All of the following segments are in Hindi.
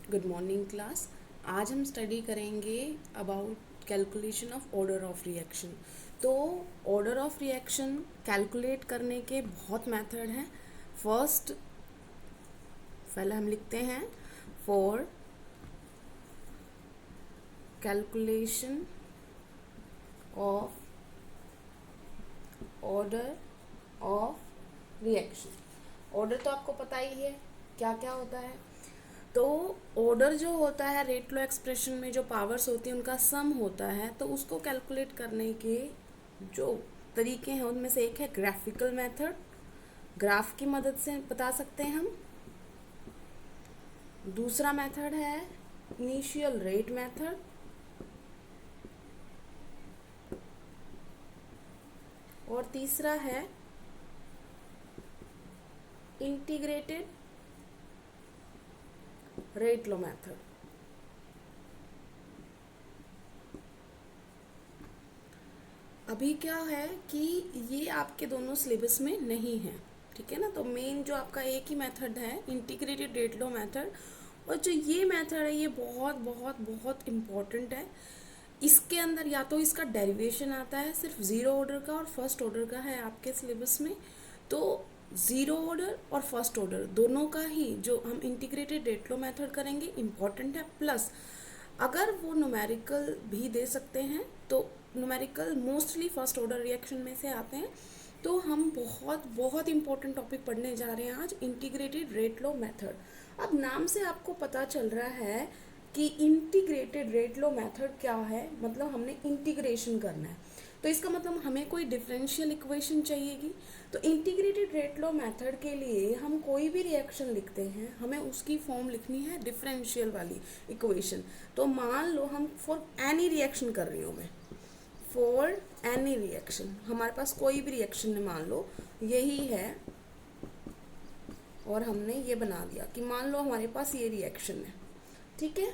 Good morning class. आज हम स्टडी करेंगे about calculation of order of reaction. तो ऑर्डर ऑफ रिएक्शन कैलकुलेट करने के बहुत मेथड हैं। फर्स्ट पहले हम लिखते हैं for calculation of order of reaction. Order तो आपको पता ही है क्या क्या होता है। तो ऑर्डर जो होता है रेट लो एक्सप्रेशन में जो पावर्स होती हैं उनका सम होता है। तो उसको कैलकुलेट करने के जो तरीके हैं उनमें से एक है ग्राफिकल मेथड। ग्राफ की मदद से बता सकते हैं हम। दूसरा मेथड है इनिशियल रेट मेथड। और तीसरा है इंटीग्रेटेड रेट लो मेथड। अभी क्या है कि ये आपके दोनों सिलेबस में नहीं है, ठीक है ना। तो मेन जो आपका एक ही मेथड है इंटीग्रेटेड रेट लो मेथड, और जो ये मेथड है ये बहुत बहुत बहुत इम्पॉर्टेंट है। इसके अंदर या तो इसका डेरिवेशन आता है सिर्फ ज़ीरो ऑर्डर का और फर्स्ट ऑर्डर का है आपके सिलेबस में। तो ज़ीरो ऑर्डर और फर्स्ट ऑर्डर दोनों का ही जो हम इंटीग्रेटेड रेट लो मेथड करेंगे इम्पॉर्टेंट है। प्लस अगर वो न्यूमेरिकल भी दे सकते हैं तो numerical mostly first order reaction में से आते हैं। तो हम बहुत बहुत इंपॉर्टेंट टॉपिक पढ़ने जा रहे हैं आज, इंटीग्रेटेड रेट लो मेथड। अब नाम से आपको पता चल रहा है कि इंटीग्रेटेड रेट लो मेथड क्या है, मतलब हमने इंटीग्रेशन करना है। तो इसका मतलब हमें कोई डिफरेंशियल इक्वेशन चाहिएगी। तो इंटीग्रेटेड रेट लो मेथड के लिए हम कोई भी रिएक्शन लिखते हैं हमें उसकी फॉर्म लिखनी है डिफरेंशियल वाली इक्वेशन। तो मान लो हम फॉर एनी रिएक्शन कर रही हूँ मैं, फॉर एनी रिएक्शन हमारे पास कोई भी रिएक्शन है, मान लो यही है और हमने ये बना दिया कि मान लो हमारे पास ये रिएक्शन है, ठीक है।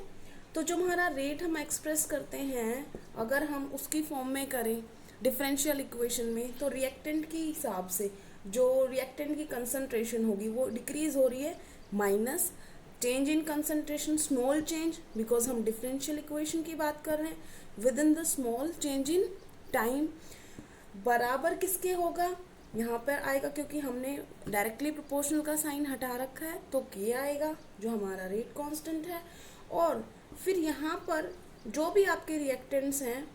तो जो हमारा रेट हम एक्सप्रेस करते हैं अगर हम उसकी फॉर्म में करें डिफरेंशियल इक्वेशन में, तो रिएक्टेंट के हिसाब से जो रिएक्टेंट की कंसंट्रेशन होगी वो डिक्रीज हो रही है, minus change in concentration small change, because हम डिफरेंशियल इक्वेशन की बात कर रहे हैं, with in the small change in time बराबर किसके होगा, यहाँ पर आएगा क्योंकि हमने डायरेक्टली प्रोपोर्शनल का साइन हटा रखा है तो के आएगा जो हमारा रेट कांस्टेंट है। और फिर यहाँ पर जो भी आपके रिएक्टेंट्स हैं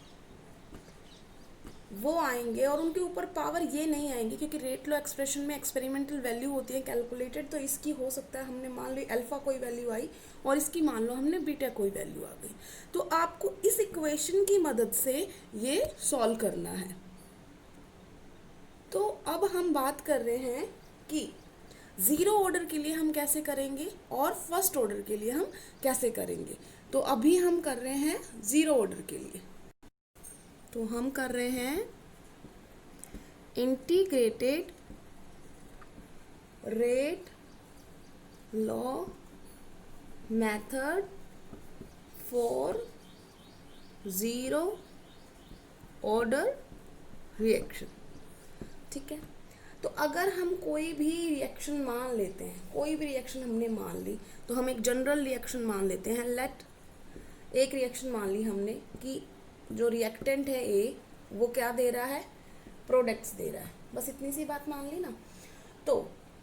वो आएंगे और उनके ऊपर पावर ये नहीं आएंगी क्योंकि रेट लो एक्सप्रेशन में एक्सपेरिमेंटल वैल्यू होती है कैलकुलेटेड। तो इसकी हो सकता है हमने मान लो अल्फा कोई वैल्यू आई और इसकी मान लो हमने बीटा कोई वैल्यू आ गई। तो आपको इस इक्वेशन की मदद से ये सॉल्व करना है। तो अब हम बात कर रहे हैं कि ज़ीरो ऑर्डर के लिए हम कैसे करेंगे और फर्स्ट ऑर्डर के लिए हम कैसे करेंगे। तो अभी हम कर रहे हैं ज़ीरो ऑर्डर के लिए। तो हम कर रहे हैं integrated rate law method for zero order reaction, ठीक है। तो अगर हम कोई भी रिएक्शन मान लेते हैं, कोई भी रिएक्शन हमने मान ली, तो हम एक जनरल रिएक्शन मान लेते हैं। लेट एक रिएक्शन मान ली हमने कि जो रिएक्टेंट है ए वो क्या दे रहा है, प्रोडक्ट्स दे रहा है, बस इतनी सी बात मान ली ना। तो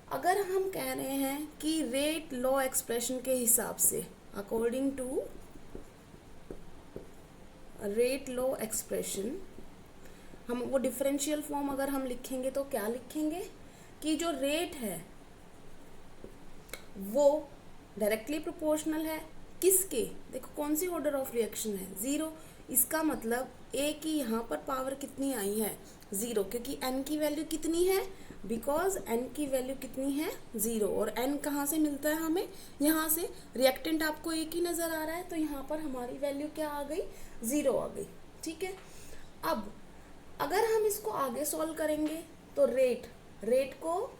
अगर हम कह रहे हैं कि रेट लॉ एक्सप्रेशन के हिसाब से according to rate law expression हम वो डिफरेंशियल फॉर्म अगर हम लिखेंगे तो क्या लिखेंगे कि जो रेट है वो डायरेक्टली प्रोपोर्शनल है किसके, देखो कौन सी ऑर्डर ऑफ रिएक्शन है, ज़ीरो। इसका मतलब ए की यहाँ पर पावर कितनी आई है, ज़ीरो, क्योंकि एन की वैल्यू कितनी है, बिकॉज एन की वैल्यू कितनी है, ज़ीरो। और एन कहाँ से मिलता है हमें, यहाँ से। रिएक्टेंट आपको एक ही नज़र आ रहा है तो यहाँ पर हमारी वैल्यू क्या आ गई, ज़ीरो आ गई, ठीक है। अब अगर हम इसको आगे सॉल्व करेंगे तो रेट को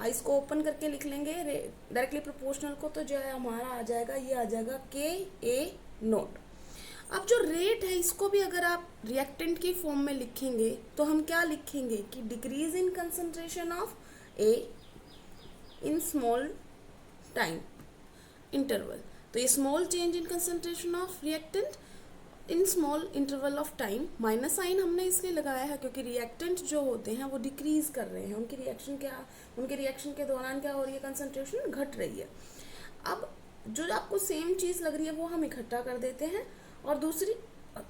इसको ओपन करके लिख लेंगे डायरेक्टली प्रोपोर्शनल को, तो जो है हमारा आ जाएगा, ये आ जाएगा के ए नोट। अब जो रेट है इसको भी अगर आप रिएक्टेंट की फॉर्म में लिखेंगे तो हम क्या लिखेंगे कि decrease in concentration of A in small time. Interval. तो ये small change in concentration of reactant in small interval of time, minus sign हमने इसलिए लगाया है क्योंकि रिएक्टेंट जो होते हैं वो डिक्रीज कर रहे हैं, उनके रिएक्शन के दौरान क्या हो रही है, कंसंट्रेशन घट रही है। अब जो आपको सेम चीज़ लग रही है वो हम इकट्ठा कर देते हैं और दूसरी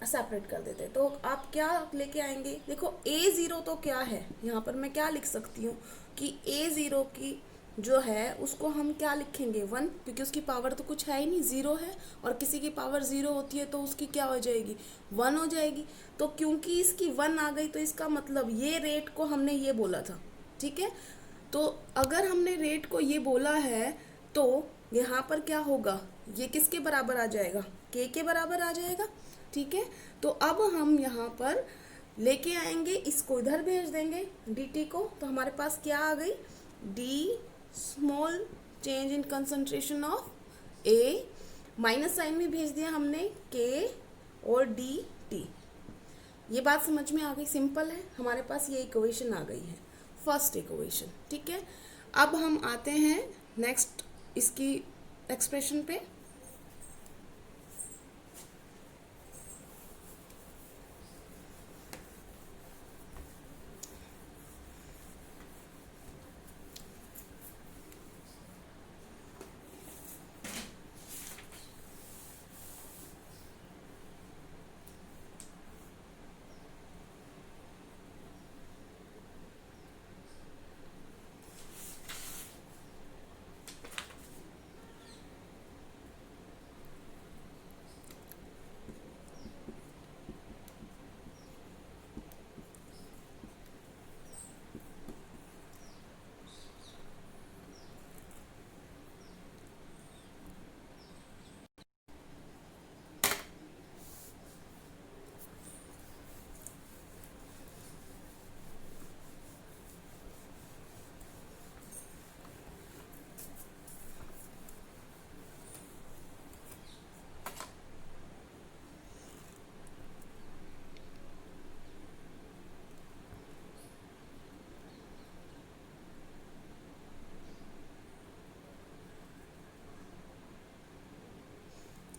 सेपरेट कर देते हैं। तो आप क्या लेके आएंगे, देखो A0 तो क्या है, यहाँ पर मैं क्या लिख सकती हूँ कि A0 की जो है उसको हम क्या लिखेंगे 1, क्योंकि उसकी पावर तो कुछ है ही नहीं, 0 है, और किसी की पावर 0 होती है तो उसकी क्या हो जाएगी 1 हो जाएगी। तो क्योंकि इसकी 1 आ गई तो इसका मतलब ये रेट को हमने ये बोला था, ठीक है। तो अगर हमने रेट को ये बोला है तो यहाँ पर क्या होगा, ये किसके बराबर आ जाएगा, K के बराबर आ जाएगा, ठीक है। तो अब हम यहाँ पर लेके आएंगे, इसको इधर भेज देंगे dt को, तो हमारे पास क्या आ गई, d small change in concentration of A, minus sign में भेज दिया हमने K और dt। ये बात समझ में आ गई, सिंपल है, हमारे पास ये इक्वेशन आ गई है, फर्स्ट इक्वेशन, ठीक है। अब हम आते हैं नेक्स्ट इसकी एक्सप्रेशन पे।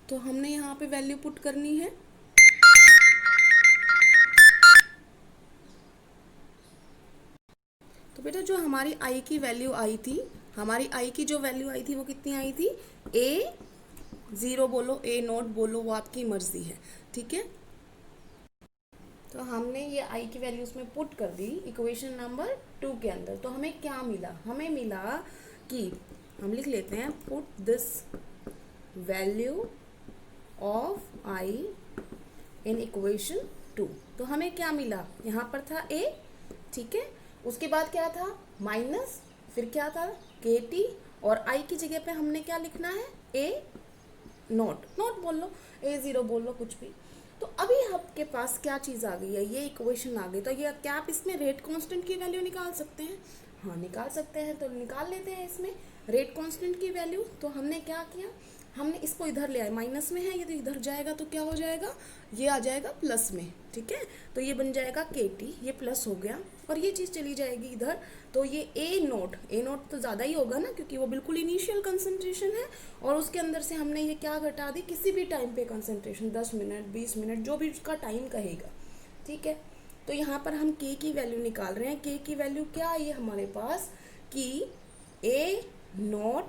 तो हमने यहाँ पे वैल्यू पुट करनी है, तो बेटा जो हमारी आई की वैल्यू आई थी, हमारी आई की जो वैल्यू आई थी वो कितनी आई थी, A0 बोलो A0 बोलो, वो आपकी मर्जी है, ठीक है। तो हमने ये आई की वैल्यू उसमें पुट कर दी इक्वेशन नंबर 2 के अंदर। तो हमें क्या मिला, हमें मिला कि हम लिख लेते हैं put this value of I in equation 2। तो हमें क्या मिला, यहाँ पर था A, ठीक है, उसके बाद क्या था माइनस, फिर क्या था KT, और आई की जगह पे हमने क्या लिखना है A0 बोल लो, A0 बोल लो, कुछ भी। तो अभी आपके पास क्या चीज़ आ गई है, ये इक्वेशन आ गई। तो ये क्या आप इसमें रेट कांस्टेंट की वैल्यू निकाल सकते हैं, हाँ निकाल सकते हैं, तो निकाल लेते हैं इसमें रेट कांस्टेंट की वैल्यू। तो हमने क्या किया, हमने इसको इधर ले आए, माइनस में है ये, तो इधर जाएगा तो क्या हो जाएगा, ये आ जाएगा प्लस में, ठीक है। तो ये बन जाएगा KT, ये प्लस हो गया, और ये चीज़ चली जाएगी इधर, तो ये A0 तो ज़्यादा ही होगा ना, क्योंकि वो बिल्कुल इनिशियल कंसंट्रेशन है, और उसके अंदर से हमने ये क्या घटा दी, किसी भी टाइम पे कंसंट्रेशन, 10 मिनट 20 मिनट जो भी उसका टाइम कहेगा, ठीक है। तो यहाँ पर हम K की वैल्यू निकाल रहे हैं। K की वैल्यू क्या आई है हमारे पास कि A0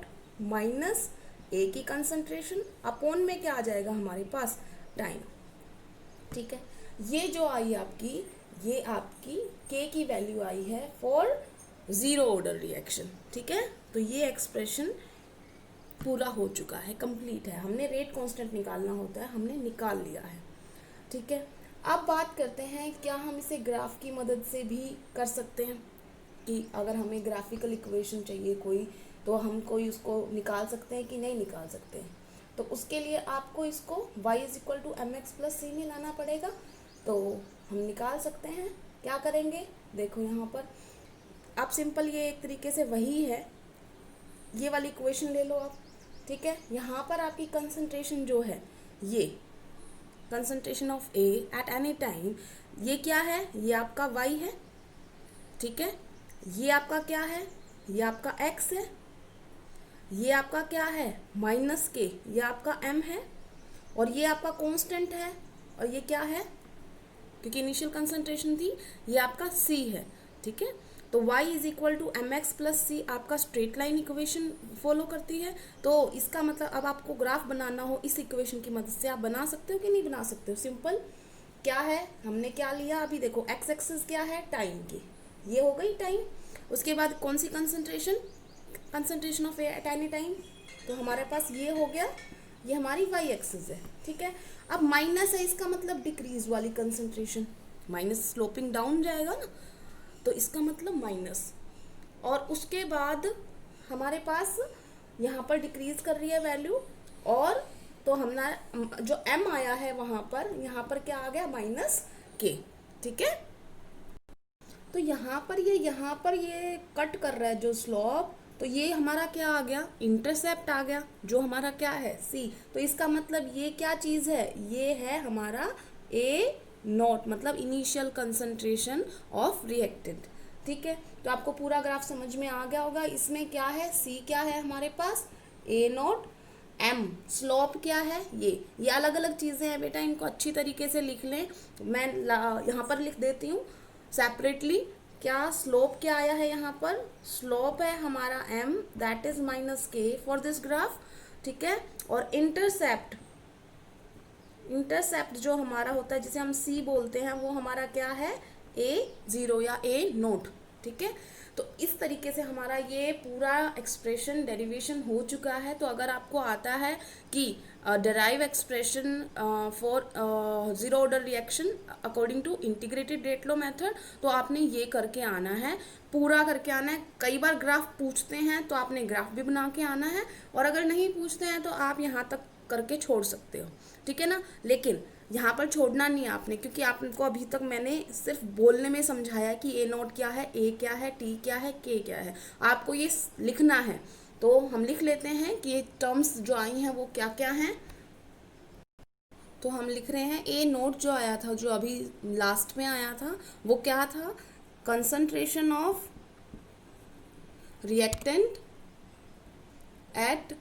माइनस A की कंसंट्रेशन अपॉन में क्या आ जाएगा हमारे पास, टाइम, ठीक है। ये जो आई आपकी, ये आपकी K की वैल्यू आई है फॉर 0 ऑर्डर रिएक्शन, ठीक है। तो ये एक्सप्रेशन पूरा हो चुका है, कंप्लीट है। हमने रेट कांस्टेंट निकालना होता है, हमने निकाल लिया है, ठीक है। अब बात करते हैं क्या हम इसे ग्राफ की मदद से भी कर सकते हैं, कि अगर हमें ग्राफिकल इक्वेशन चाहिए कोई, तो हम कोई उसको निकाल सकते हैं कि नहीं निकाल सकते हैं। तो उसके लिए आपको इसको y = mx+c में लाना पड़ेगा। तो हम निकाल सकते हैं, क्या करेंगे, देखो यहाँ पर आप सिंपल, ये एक तरीके से वही है, ये वाली इक्वेशन ले लो आप, ठीक है। यहाँ पर आपकी कंसंट्रेशन जो है, ये concentration of A eight any time, ये क्या है, ये आपका y है, ठीक है। ये आपका क्या है, ये आपका x है, ये आपका क्या है माइनस के, ये आपका m है और ये आपका कांस्टेंट है और ये क्या है, क्योंकि इनिशियल कंसंट्रेशन थी, ये आपका c है। ठीक है, तो y is equal to M x plus c आपका स्ट्रेट लाइन इक्वेशन फॉलो करती है। तो इसका मतलब अब आपको ग्राफ बनाना हो इस इक्वेशन की मदद से आप बना सकते हो कि नहीं बना सकते हो। सिंपल क्या है, हमने क्या लिया अभी देखो, एक्स एक्सिस क्या है टाइम की, ये हो गई टाइम। उसके बाद कौन सी concentration, concentration of air at any time, तो हमारे पास ये हो गया, ये हमारी वाई एक्सिस है। ठीक है, अब माइनस है इसका मतलब डिक्रीज वाली कंसंट्रेशन, माइनस स्लोपिंग डाउन जाएगा ना, तो इसका मतलब माइनस। और उसके बाद हमारे पास यहाँ पर डिक्रीज कर रही है वैल्यू, और तो हमारा जो m आया है वहाँ पर, यहाँ पर क्या आ गया माइनस के। ठीक है, तो यहाँ पर ये कट कर रहा है जो स्लोप, तो ये हमारा क्या आ गया इंटरसेप्ट आ गया, जो हमारा क्या है c। तो इसका मतलब ये क्या चीज़ है, ये है हमारा ए नॉट, मतलब इनिशियल कंसंट्रेशन ऑफ रिएक्टेंट। ठीक है, तो आपको पूरा ग्राफ समझ में आ गया होगा। इसमें क्या है, c क्या है हमारे पास ए नॉट, m स्लोप क्या है, ये अलग अलग चीज़ें हैं बेटा, इनको अच्छी तरीके से लिख लें। मैं यहाँ पर लिख देती हूँ सेपरेटली। क्या स्लोप क्या आया है यहाँ पर, स्लोप है हमारा m दैट इज माइनस के फॉर दिस ग्राफ। ठीक है, और इंटरसेप्ट, इंटरसेप्ट जो हमारा होता है जिसे हम c बोलते हैं, वो हमारा क्या है a0 या a नोट। ठीक है, तो इस तरीके से हमारा ये पूरा एक्सप्रेशन डेरिवेशन हो चुका है। तो अगर आपको आता है कि derive expression for zero order reaction according to integrated rate law method, तो आपने ये करके आना है, पूरा करके आना है। कई बार ग्राफ पूछते हैं तो आपने ग्राफ भी बना के आना है, और अगर नहीं पूछते हैं तो आप यहाँ तक करके छोड़ सकते हो। ठीक है ना, लेकिन यहाँ पर छोड़ना नहीं है आपने, क्योंकि आपको अभी तक मैंने सिर्फ बोलने में समझाया कि ए नोट क्या है, ए क्या है, टी क्या है, के क्या है, आपको ये लिखना है। तो हम लिख लेते हैं कि ये टर्म्स जो आई हैं वो क्या क्या हैं। तो हम लिख रहे हैं ए नोट जो आया था, जो अभी लास्ट में आया था, वो क्या था, concentration of reactant at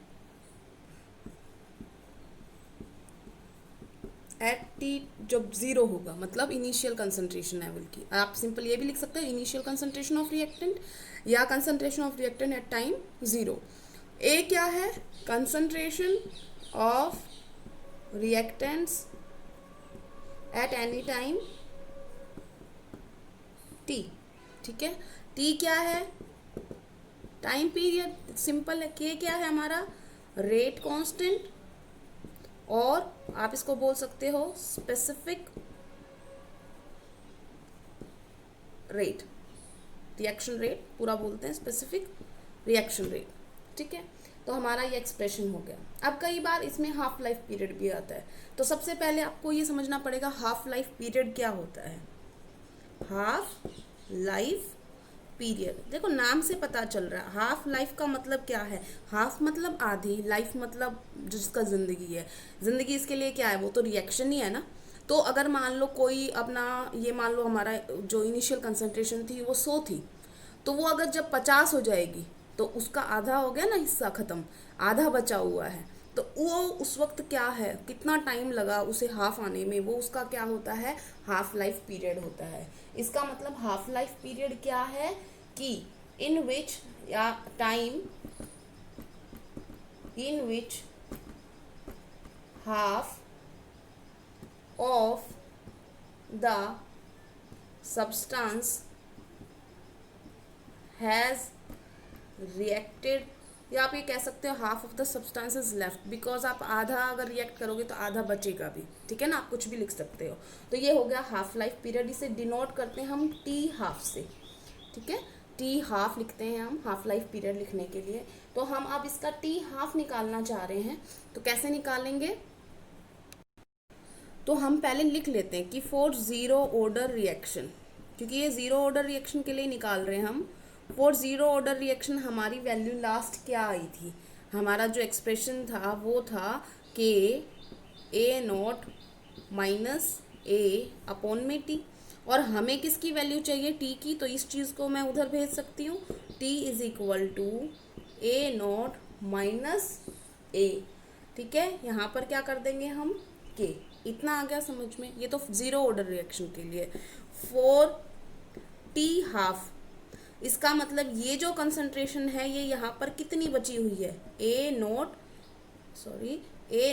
T जब जीरो होगा, मतलब इनिशियल कंसंट्रेशन लेवल की। आप सिंपल ये भी लिख सकते हैं इनिशियल कंसंट्रेशन ऑफ रिएक्टेंट या concentration of reactant at time zero. A क्या है, concentration of reactants at any time t. ठीक है, टी क्या है, टाइम पीरियड, सिंपल है। के क्या है हमारा रेट कांस्टेंट, और आप इसको बोल सकते हो स्पेसिफिक रेट, रिएक्शन रेट पूरा बोलते हैं, स्पेसिफिक रिएक्शन रेट। ठीक है, तो हमारा ये एक्सप्रेशन हो गया। अब कई बार इसमें हाफ लाइफ पीरियड भी आता है, तो सबसे पहले आपको ये समझना पड़ेगा हाफ लाइफ पीरियड क्या होता है। हाफ लाइफ पीरियड, देखो नाम से पता चल रहा है हाफ लाइफ का मतलब क्या है, हाफ मतलब आधी, लाइफ मतलब जिसका जिंदगी है। जिंदगी इसके लिए क्या है, वो तो रिएक्शन ही है ना। तो अगर मान लो कोई अपना, ये मान लो हमारा जो इनिशियल कंसंट्रेशन थी वो 100 थी, तो वो अगर जब 50 हो जाएगी तो उसका आधा हो गया ना हिस्सा खत्म, आधा बचा हुआ है। तो वो उस वक्त क्या है, कितना टाइम लगा उसे हाफ आने में, वो उसका क्या होता है, हाफ लाइफ पीरियड होता है। इसका मतलब हाफ लाइफ पीरियड क्या है कि इन विच या time in which half of the substance has reacted, या आप ये कह सकते हो half of the substance is left, because आप आधा अगर रिएक्ट करोगे तो आधा बचेगा भी। ठीक है ना, आप कुछ भी लिख सकते हो। तो ये हो गया हाफ लाइफ पीरियड, इसे डिनोट करते हैं हम टी हाफ से। ठीक है, टी हाफ लिखते हैं हम हाफ लाइफ पीरियड लिखने के लिए। तो हम अब इसका टी हाफ निकालना चाह रहे हैं, तो कैसे निकालेंगे, तो हम पहले लिख लेते हैं कि फॉर जीरो ऑर्डर रिएक्शन, क्योंकि ये जीरो ऑर्डर रिएक्शन के लिए निकाल रहे हैं हम। फॉर जीरो ऑर्डर रिएक्शन हमारी वैल्यू लास्ट क्या आई थी, हमारा जो एक्सप्रेशन था वो था के ए नॉट माइनस ए अपॉन में टी, और हमें किसकी वैल्यू चाहिए, टी की। तो इस चीज़ को मैं उधर भेज सकती हूँ, t is equal to a naught minus a, ठीक है। यहाँ पर क्या कर देंगे हम, के। इतना आ गया समझ में, ये तो जीरो ऑर्डर रिएक्शन के लिए। फोर टी हाफ, इसका मतलब ये जो कंसंट्रेशन है ये यहाँ पर कितनी बची हुई है, ए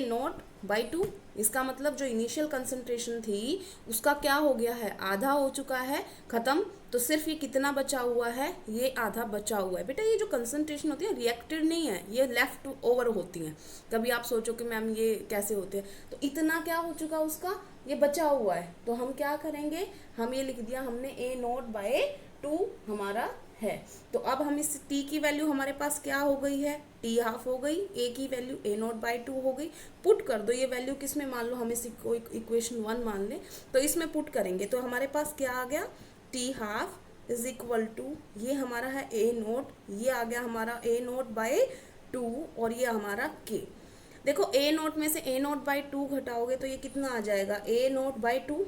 नोट बाई टू। इसका मतलब जो इनिशियल कंसंट्रेशन थी उसका क्या हो गया है, आधा हो चुका है, खत्म। तो सिर्फ ये कितना बचा हुआ है, ये आधा बचा हुआ है। बेटा ये जो कंसंट्रेशन होती है रिएक्टेड नहीं है, ये लेफ्ट ओवर होती हैं। कभी आप सोचो कि मैम ये कैसे होते हैं, तो इतना क्या हो चुका उसका, ये बचा हुआ है। तो हम क्या करेंगे, हम ये लिख दिया हमने ए नोट बाय टू हमारा है। तो अब हम इस टी की वैल्यू हमारे पास क्या हो गई है, टी हाफ हो गई, ए की value A note by two हो गई। पुट कर दो ये वैल्यू किस में, मान लो हम इस इक्वेशन 1 मान लें, तो इसमें पुट करेंगे तो हमारे पास क्या आ गया, T half is equal to, ये हमारा है ए नोट, ये आ गया हमारा ए नोट बाई टू, और ये हमारा के। देखो ए नोट में से ए नोट बाई टू घटाओगे तो ये कितना आ जाएगा, ए नोट बाई टू,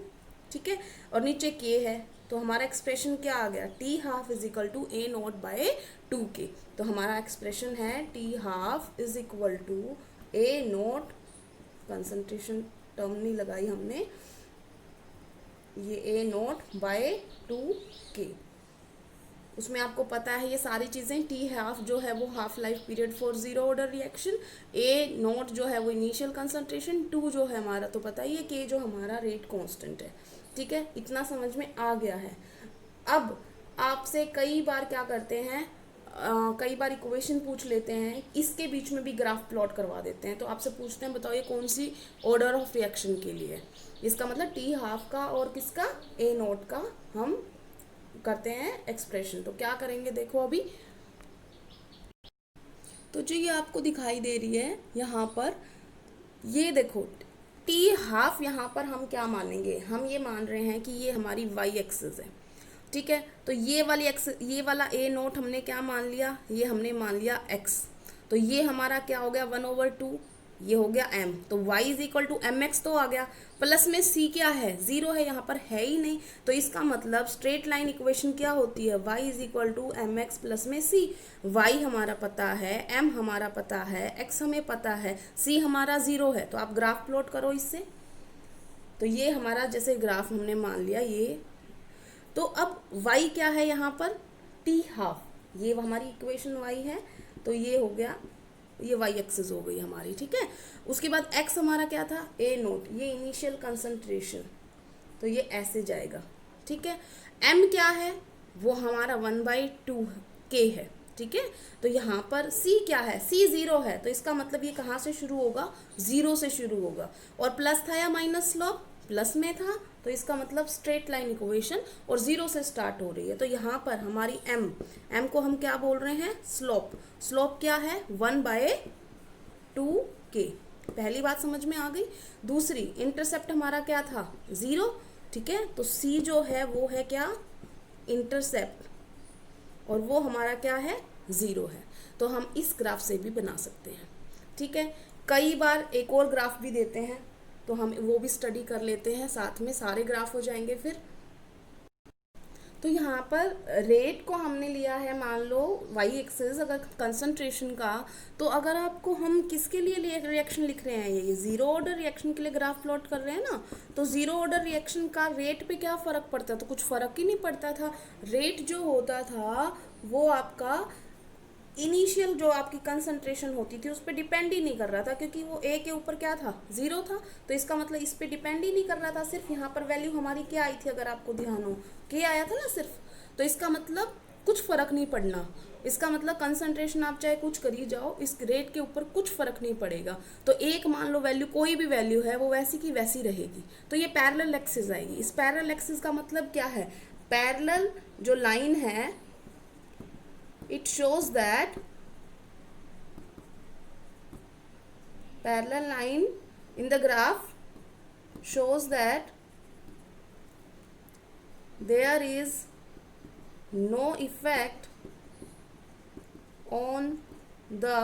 ठीक है, और नीचे के है। तो हमारा एक्सप्रेशन क्या आ गया, T half is equal to A naught by two K. तो हमारा एक्सप्रेशन है T half is equal to A naught, concentration term नहीं लगाई हमने, ये ए नोट बाय टू के। उसमें आपको पता है ये सारी चीज़ें, टी हाफ जो है वो half life period for zero order reaction, A note जो है वो इनिशियल कंसंट्रेशन, टू जो है हमारा तो पता ही है, के जो हमारा रेट कांस्टेंट है, ठीक है। इतना समझ में आ गया है। अब आपसे कई बार क्या करते हैं, कई बार इक्वेशन पूछ लेते हैं, इसके बीच में भी ग्राफ प्लॉट करवा देते हैं। तो आपसे पूछते हैं बताओ ये कौन सी ऑर्डर ऑफ रिएक्शन के लिए है, इसका मतलब टी हाफ का और किसका, ए नोट का हम करते हैं एक्सप्रेशन। तो क्या करेंगे देखो अभी, तो जो ये आपको दिखाई दे रही है यहाँ पर, ये देखो टी हाफ, यहाँ पर हम क्या मानेंगे, हम ये मान रहे हैं कि ये हमारी वाई एक्सिस है, ठीक है। तो ये वाली एक्स, ये वाला ए नोट हमने क्या मान लिया, ये हमने मान लिया एक्स। तो ये हमारा क्या हो गया 1/2, ये हो गया m। तो y is equal to M X तो आ गया, प्लस में c क्या है, जीरो है, यहाँ पर है ही नहीं। तो इसका मतलब स्ट्रेट लाइन इक्वेशन क्या होती है, y is equal to M x plus में c। y हमारा पता है, m हमारा पता है, x हमें पता है, c हमारा जीरो है। तो आप ग्राफ प्लॉट करो इससे। तो ये हमारा जैसे ग्राफ हमने मान लिया ये, तो अब y क्या है यहाँ पर, t हाफ, ये हमारी इक्वेशन y है। तो ये हो गया, ये y एक्सिस हो गई हमारी, ठीक है। उसके बाद x हमारा क्या था, a नोट, ये इनिशियल कंसंट्रेशन, तो ये ऐसे जाएगा, ठीक है। m क्या है, वो हमारा 1/2 k है, ठीक है। तो यहाँ पर c क्या है, c जीरो है, तो इसका मतलब ये कहाँ से शुरू होगा, जीरो से शुरू होगा। और प्लस था या माइनस स्लोप, प्लस में था, तो इसका मतलब स्ट्रेट लाइन इक्वेशन और जीरो से स्टार्ट हो रही है। तो यहाँ पर हमारी m को हम क्या बोल रहे हैं, स्लोप। स्लोप क्या है 1/2 k। पहली बात समझ में आ गई। दूसरी, इंटरसेप्ट हमारा क्या था, जीरो, ठीक है। तो c जो है वो है क्या, इंटरसेप्ट, और वो हमारा क्या है, जीरो है। तो हम इस ग्राफ से भी बना सकते हैं, ठीक है। कई बार एक और ग्राफ भी देते हैं, तो हम वो भी स्टडी कर लेते हैं, साथ में सारे ग्राफ हो जाएंगे फिर। तो यहाँ पर रेट को हमने लिया है, मान लो वाई एक्सिस अगर कंसंट्रेशन का, तो अगर आपको हम किसके लिए रिएक्शन लिख रहे हैं, ये जीरो ऑर्डर रिएक्शन के लिए ग्राफ प्लॉट कर रहे हैं ना, तो जीरो ऑर्डर रिएक्शन का रेट पे क्या फ़र्क पड़ता था, तो कुछ फ़र्क ही नहीं पड़ता था। रेट जो होता था वो आपका इनिशियल जो आपकी कंसंट्रेशन होती थी उस पर डिपेंड ही नहीं कर रहा था, क्योंकि वो ए के ऊपर क्या था, जीरो था। तो इसका मतलब इस पर डिपेंड ही नहीं कर रहा था, सिर्फ यहाँ पर वैल्यू हमारी क्या आई थी, अगर आपको ध्यान हो, के आया था ना सिर्फ। तो इसका मतलब कुछ फ़र्क नहीं पड़ना, इसका मतलब कंसंट्रेशन आप चाहे कुछ करी जाओ, इस रेट के ऊपर कुछ फ़र्क नहीं पड़ेगा। तो एक मान लो वैल्यू, कोई भी वैल्यू है वो वैसी की वैसी रहेगी। तो ये पैरेलल एक्सिस आएगी। इस पैरेलल एक्सिस का मतलब क्या है, पैरेलल जो लाइन है, it shows that parallel line in the graph shows that there is no effect on the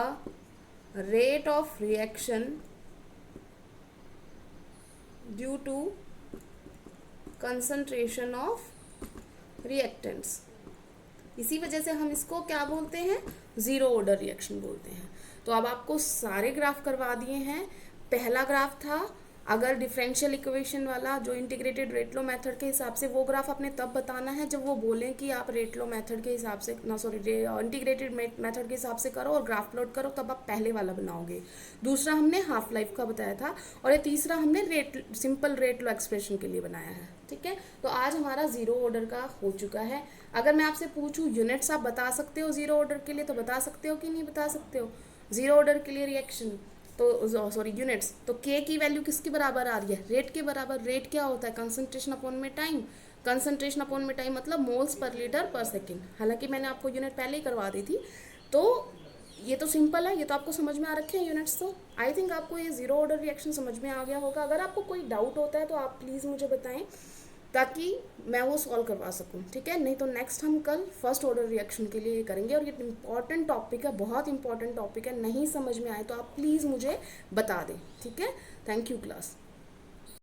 rate of reaction due to concentration of reactants। इसी वजह से हम इसको क्या बोलते हैं, जीरो ऑर्डर रिएक्शन बोलते हैं। तो अब आपको सारे ग्राफ करवा दिए हैं। पहला ग्राफ था अगर डिफरेंशियल इक्वेशन वाला जो इंटीग्रेटेड रेट लो मेथड के हिसाब से, वो ग्राफ आपने तब बताना है जब वो बोलें कि आप रेट लो मेथड के हिसाब से इंटीग्रेटेड मेथड के हिसाब से करो और ग्राफ प्लॉट करो, तब आप पहले वाला बनाओगे। दूसरा हमने हाफ लाइफ का बताया था, और ये तीसरा हमने सिंपल रेट लो एक्सप्रेशन के लिए बनाया है। ठीक है, तो आज हमारा जीरो ऑर्डर का हो चुका है। अगर मैं आपसे पूछूं यूनिट्स आप बता सकते हो जीरो ऑर्डर के लिए, तो बता सकते हो कि नहीं बता सकते हो? जीरो ऑर्डर के लिए रिएक्शन तो सॉरी यूनिट्स, तो के की वैल्यू किसके बराबर आ रही है? रेट के बराबर। रेट क्या होता है? कंसंट्रेशन अपॉन में टाइम। कंसंट्रेशन अपॉन में टाइम मतलब मोल्स पर लीटर पर सेकेंड। हालांकि मैंने आपको यूनिट पहले ही करवा दी थी, तो ये तो सिंपल है, ये तो आपको समझ में आ रखे हैं यूनिट्स। तो आई थिंक आपको ये जीरो ऑर्डर रिएक्शन समझ में आ गया होगा। अगर आपको कोई डाउट होता है तो आप प्लीज़ मुझे बताएं ताकि मैं वो सॉल्व करवा सकूं। ठीक है, नहीं तो नेक्स्ट हम कल फर्स्ट ऑर्डर रिएक्शन के लिए करेंगे, और ये इंपॉर्टेंट टॉपिक है, बहुत इंपॉर्टेंट टॉपिक है। नहीं समझ में आए तो आप प्लीज़ मुझे बता दें। ठीक है, थैंक यू क्लास।